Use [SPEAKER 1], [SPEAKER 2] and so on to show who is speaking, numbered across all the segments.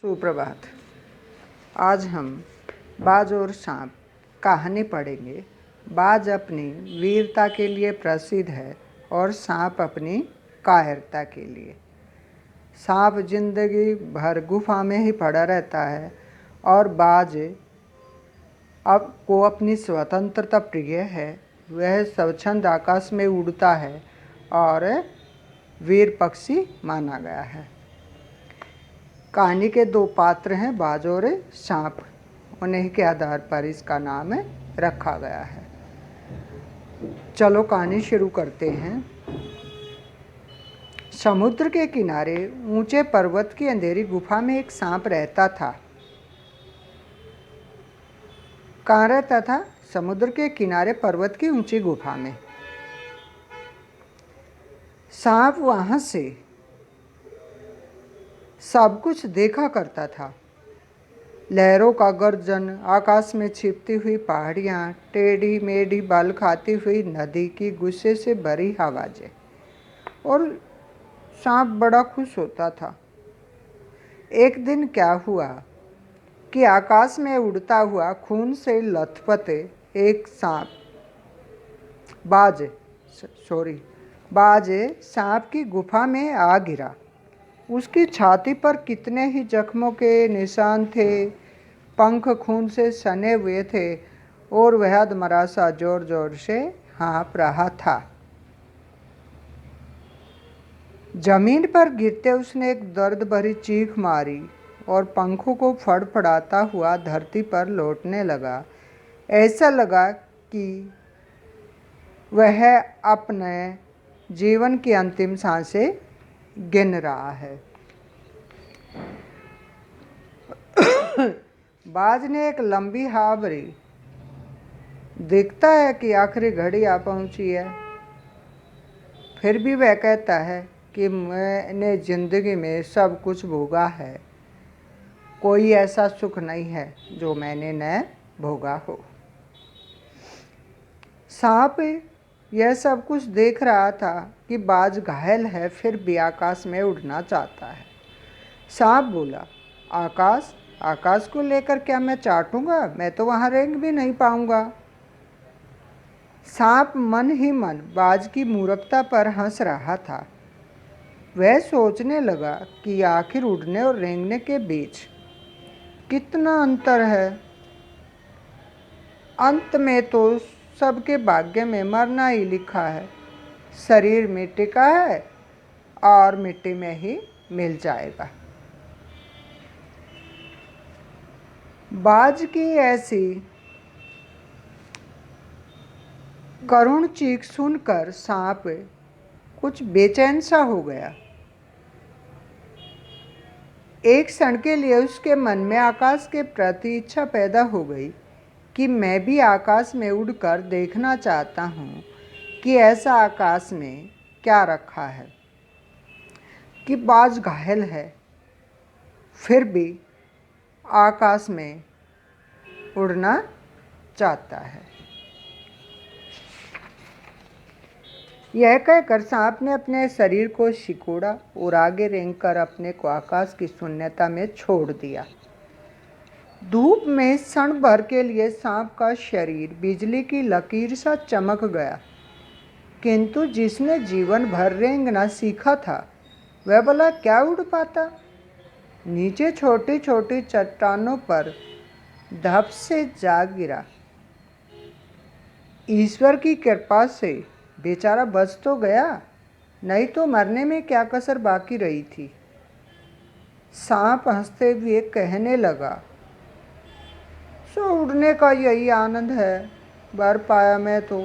[SPEAKER 1] सुप्रभात। आज हम बाज और सांप कहानी पढ़ेंगे। बाज अपनी वीरता के लिए प्रसिद्ध है और सांप अपनी कायरता के लिए। सांप जिंदगी भर गुफा में ही पड़ा रहता है और बाज को अपनी स्वतंत्रता प्रिय है। वह स्वच्छंद आकाश में उड़ता है और वीर पक्षी माना गया है। कहानी के दो पात्र हैं, बाज और सांप। उन्हीं के आधार पर इसका नाम रखा गया है। चलो कहानी शुरू करते हैं। समुद्र के किनारे ऊंचे पर्वत की अंधेरी गुफा में एक सांप रहता था। कहाँ रहता था? समुद्र के किनारे पर्वत की ऊंची गुफा में। सांप वहां से सब कुछ देखा करता था। लहरों का गर्जन, आकाश में छिपती हुई पहाड़ियाँ, टेढ़ी मेढ़ी बल खाती हुई नदी की गुस्से से भरी आवाज़ें। और सांप बड़ा खुश होता था। एक दिन क्या हुआ कि आकाश में उड़ता हुआ खून से लथपथ एक बाज सांप की गुफा में आ गिरा। उसकी छाती पर कितने ही जख्मों के निशान थे, पंख खून से सने हुए थे और वह अधमरा सा जोर जोर से हाँफ रहा था। जमीन पर गिरते उसने एक दर्द भरी चीख मारी और पंखों को फड़फड़ाता हुआ धरती पर लौटने लगा। ऐसा लगा कि वह अपने जीवन की अंतिम सांसें गिन रहा है। बाज ने एक लंबी हाँ भरी। दिखता है कि आखिरी घड़ी आ पहुंची है। फिर भी वह कहता है कि मैंने जिंदगी में सब कुछ भोगा है। कोई ऐसा सुख नहीं है जो मैंने न भोगा हो। सांप यह सब कुछ देख रहा था कि बाज घायल है, फिर भी आकाश में उड़ना चाहता है। सांप बोला, आकाश को लेकर क्या मैं चाटूंगा? मैं तो वहां रेंग भी नहीं पाऊंगा। सांप मन ही मन बाज की मूर्खता पर हंस रहा था। वह सोचने लगा कि आखिर उड़ने और रेंगने के बीच कितना अंतर है। अंत में तो सबके भाग्य में मरना ही लिखा है। शरीर मिट्टी का है और मिट्टी में ही मिल जाएगा। बाज की ऐसी करुण चीख सुनकर सांप कुछ बेचैन सा हो गया। एक क्षण के लिए उसके मन में आकाश के प्रति इच्छा पैदा हो गई कि मैं भी आकाश में उड़कर देखना चाहता हूँ कि ऐसा आकाश में क्या रखा है कि बाज घायल है, फिर भी आकाश में उड़ना चाहता है। यह कहकर सांप ने अपने शरीर को सिकोड़ा और आगे रेंगकर अपने को आकाश की शून्यता में छोड़ दिया। धूप में क्षण भर के लिए सांप का शरीर बिजली की लकीर सा चमक गया, किंतु जिसने जीवन भर रेंगना सीखा था वह भला क्या उड़ पाता? नीचे छोटी छोटी चट्टानों पर धप से जा गिरा। ईश्वर की कृपा से बेचारा बच तो गया, नहीं तो मरने में क्या कसर बाकी रही थी। सांप हंसते हुए कहने लगा, सो उड़ने का यही आनंद है, बर पाया मैं तो।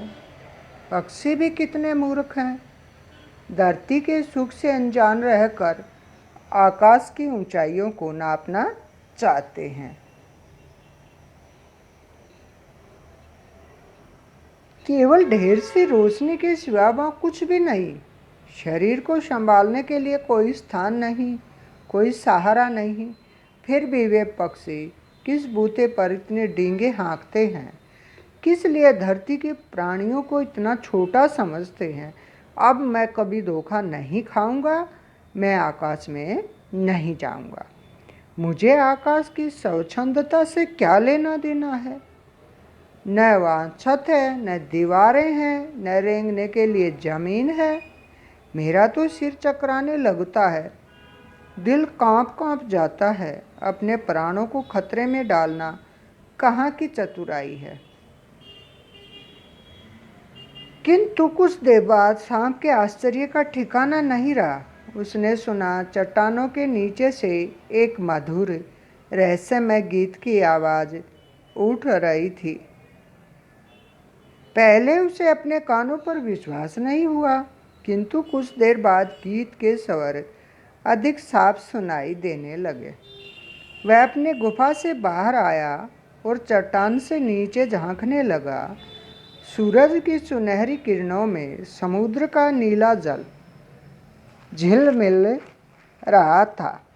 [SPEAKER 1] पक्षी भी कितने मूर्ख हैं, धरती के सुख से अनजान रहकर आकाश की ऊंचाइयों को नापना चाहते हैं। केवल ढेर सी रोशनी के सिवा वहाँ कुछ भी नहीं। शरीर को संभालने के लिए कोई स्थान नहीं, कोई सहारा नहीं। फिर भी वे पक्षी किस बूते पर इतने डींगे हाँकते हैं? किस लिए धरती के प्राणियों को इतना छोटा समझते हैं? अब मैं कभी धोखा नहीं खाऊंगा, मैं आकाश में नहीं जाऊंगा। मुझे आकाश की स्वच्छंदता से क्या लेना देना है? न वहाँ छत है, न दीवारें हैं, न रेंगने के लिए जमीन है। मेरा तो सिर चकराने लगता है, दिल कांप कांप जाता है। अपने प्राणों को खतरे में डालना कहाँ की चतुराई है। किंतु कुछ देर बाद सांप के आश्चर्य का ठिकाना नहीं रहा। उसने सुना चट्टानों के नीचे से एक मधुर रहस्यमय गीत की आवाज़ उठ रही थी। पहले उसे अपने कानों पर विश्वास नहीं हुआ, किंतु कुछ देर बाद गीत के स्वर अधिक साफ सुनाई देने लगे। वह अपने गुफा से बाहर आया और चट्टान से नीचे झांकने लगा। सूरज की सुनहरी किरणों में समुद्र का नीला जल झिलमिल रहा था।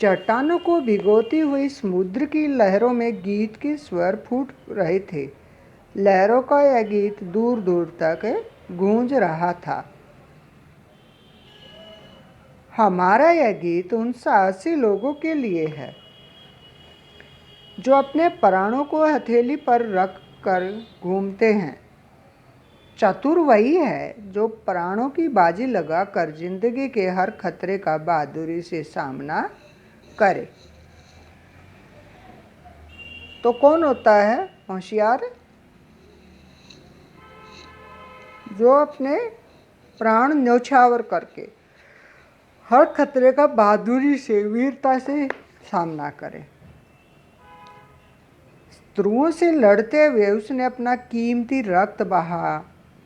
[SPEAKER 1] चट्टानों को भिगोती हुई समुद्र की लहरों में गीत के स्वर फूट रहे थे। लहरों का यह गीत दूर दूर तक गूंज रहा था। हमारा यह गीत उन साहसी लोगों के लिए है जो अपने प्राणों को हथेली पर रख कर घूमते हैं। चतुर वही है जो प्राणों की बाजी लगाकर जिंदगी के हर खतरे का बहादुरी से सामना करे। तो कौन होता है होशियार? जो अपने प्राण न्यौछावर करके हर खतरे का बहादुरी से वीरता से सामना करे। शत्रुओं से लड़ते हुए उसने अपना कीमती रक्त बहा,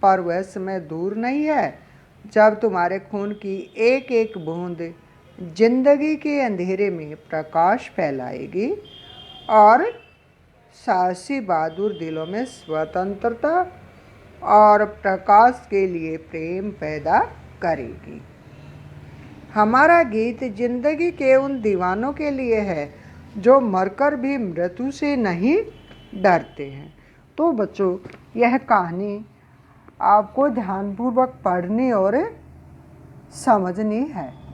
[SPEAKER 1] पर वह समय दूर नहीं है जब तुम्हारे खून की एक एक बूंद जिंदगी के अंधेरे में प्रकाश फैलाएगी और साहसी बहादुर दिलों में स्वतंत्रता और प्रकाश के लिए प्रेम पैदा करेगी। हमारा गीत जिंदगी के उन दीवानों के लिए है जो मरकर भी मृत्यु से नहीं डरते हैं। तो बच्चों, यह कहानी आपको ध्यानपूर्वक पढ़नी और समझनी है।